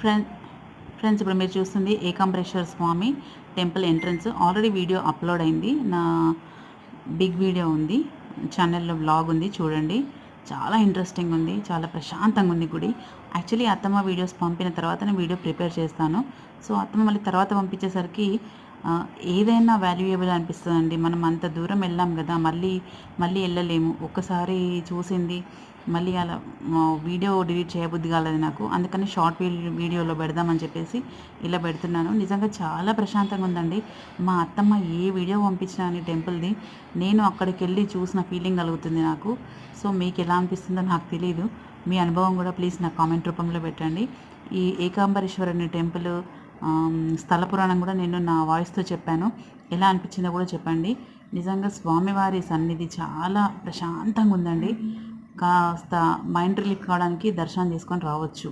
Friend friends ఇప్పుడు మీరు చూస్తుంది Ekambareswara Swami temple entrance. Already video upload అయింది, నా బిగ్ వీడియో ఉంది ఛానల్లో, వ్లాగ్ ఉంది చూడండి. చాలా ఇంట్రెస్టింగ్ ఉంది, చాలా ప్రశాంతంగా ఉంది గుడి. యాక్చువల్లీ అత్తమ్మ వీడియోస్ పంపిన తర్వాత నేను వీడియో ప్రిపేర్ చేస్తాను. సో అత్తమ్మ మళ్ళీ తర్వాత పంపించేసరికి ఏదైనా వాల్యుయేబుల్ అనిపిస్తుందండి. మనం అంత దూరం వెళ్ళాం కదా, మళ్ళీ మళ్ళీ వెళ్ళలేము. ఒక్కసారి చూసింది మళ్ళీ అలా వీడియో డిలీట్ చేయబుద్ధి కాలేదు నాకు. అందుకని షార్ట్ వీడియోలో పెడదామని చెప్పేసి ఇలా పెడుతున్నాను. నిజంగా చాలా ప్రశాంతంగా ఉందండి. మా అత్తమ్మ ఏ వీడియో పంపించినా అని టెంపుల్ది, నేను అక్కడికి వెళ్ళి చూసిన ఫీలింగ్ కలుగుతుంది నాకు. సో మీకు ఎలా అనిపిస్తుందో నాకు తెలియదు. మీ అనుభవం కూడా ప్లీజ్ నాకు కామెంట్ రూపంలో పెట్టండి. ఈ ఏకాంబరేశ్వరుని టెంపుల్ స్థల పురాణం కూడా నేను నా వాయిస్తో చెప్పాను. ఎలా అనిపించిందో కూడా చెప్పండి. నిజంగా స్వామివారి సన్నిధి చాలా ప్రశాంతంగా ఉందండి. కాస్త మైండ్ రిలీఫ్ కావడానికి దర్శనం చేసుకొని రావచ్చు.